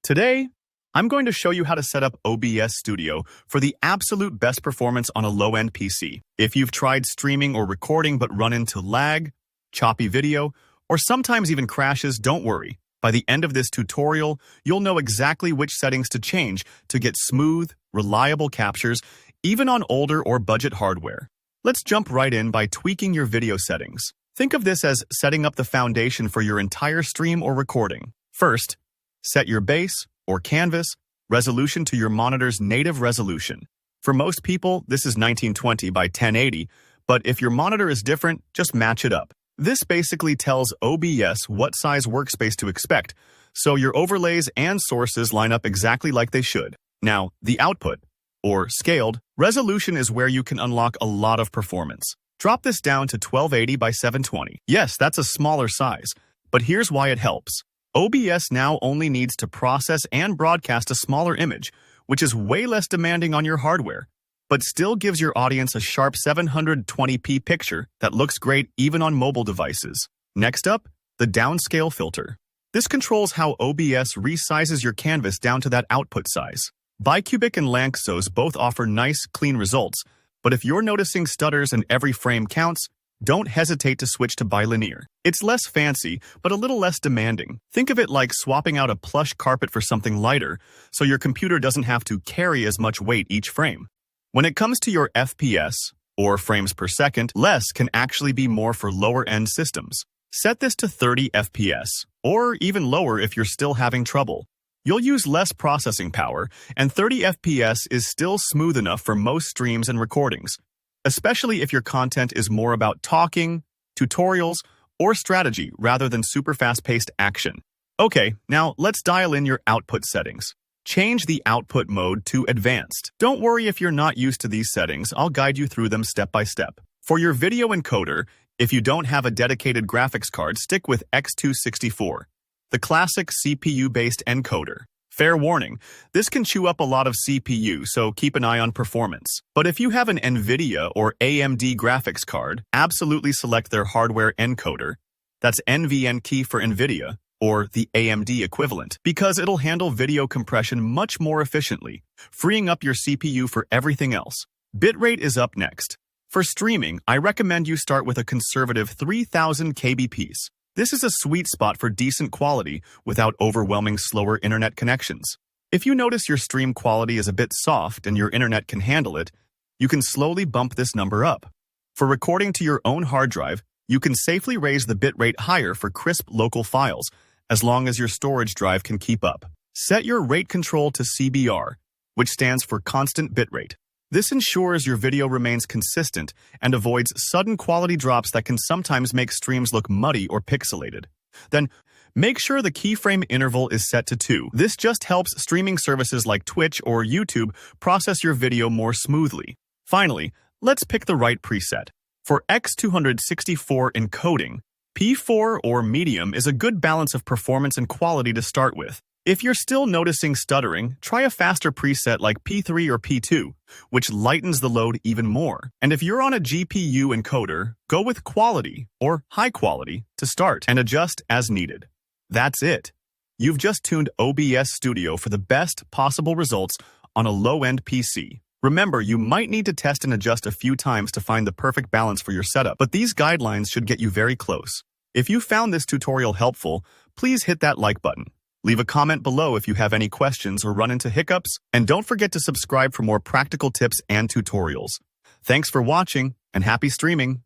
Today, I'm going to show you how to set up OBS Studio for the absolute best performance on a low-end PC. If you've tried streaming or recording but run into lag, choppy video, or sometimes even crashes, don't worry. By the end of this tutorial, you'll know exactly which settings to change to get smooth, reliable captures, even on older or budget hardware. Let's jump right in by tweaking your video settings. Think of this as setting up the foundation for your entire stream or recording. First, set your base, or canvas, resolution to your monitor's native resolution. For most people, this is 1920 by 1080, but if your monitor is different, just match it up. This basically tells OBS what size workspace to expect, so your overlays and sources line up exactly like they should. Now, the output, or scaled, resolution is where you can unlock a lot of performance. Drop this down to 1280 by 720. Yes, that's a smaller size, but here's why it helps. OBS now only needs to process and broadcast a smaller image, which is way less demanding on your hardware, but still gives your audience a sharp 720p picture that looks great even on mobile devices. Next up, the downscale filter. This controls how OBS resizes your canvas down to that output size. Bicubic and Lanczos both offer nice, clean results, but if you're noticing stutters and every frame counts, don't hesitate to switch to bilinear. It's less fancy, but a little less demanding. Think of it like swapping out a plush carpet for something lighter, so your computer doesn't have to carry as much weight each frame. When it comes to your FPS, or frames per second, less can actually be more for lower-end systems. Set this to 30 FPS, or even lower if you're still having trouble. You'll use less processing power, and 30 FPS is still smooth enough for most streams and recordings, especially if your content is more about talking, tutorials, or strategy rather than super fast-paced action. Okay, now let's dial in your output settings. Change the output mode to advanced. Don't worry if you're not used to these settings, I'll guide you through them step by step. For your video encoder, if you don't have a dedicated graphics card, stick with X264, the classic CPU-based encoder. Fair warning, this can chew up a lot of CPU, so keep an eye on performance. But if you have an NVIDIA or AMD graphics card, absolutely select their hardware encoder. That's NVENC for NVIDIA, or the AMD equivalent, because it'll handle video compression much more efficiently, freeing up your CPU for everything else. Bitrate is up next. For streaming, I recommend you start with a conservative 3000 kbps. This is a sweet spot for decent quality without overwhelming slower internet connections. If you notice your stream quality is a bit soft and your internet can handle it, you can slowly bump this number up. For recording to your own hard drive, you can safely raise the bitrate higher for crisp local files, as long as your storage drive can keep up. Set your rate control to CBR, which stands for constant bitrate. This ensures your video remains consistent and avoids sudden quality drops that can sometimes make streams look muddy or pixelated. Then, make sure the keyframe interval is set to 2. This just helps streaming services like Twitch or YouTube process your video more smoothly. Finally, let's pick the right preset. For X264 encoding, P4 or medium is a good balance of performance and quality to start with. If you're still noticing stuttering, try a faster preset like P3 or P2, which lightens the load even more. And if you're on a GPU encoder, go with quality or high quality to start and adjust as needed. That's it. You've just tuned OBS Studio for the best possible results on a low-end PC. Remember, you might need to test and adjust a few times to find the perfect balance for your setup, but these guidelines should get you very close. If you found this tutorial helpful, please hit that like button. Leave a comment below if you have any questions or run into hiccups, and don't forget to subscribe for more practical tips and tutorials. Thanks for watching, and happy streaming!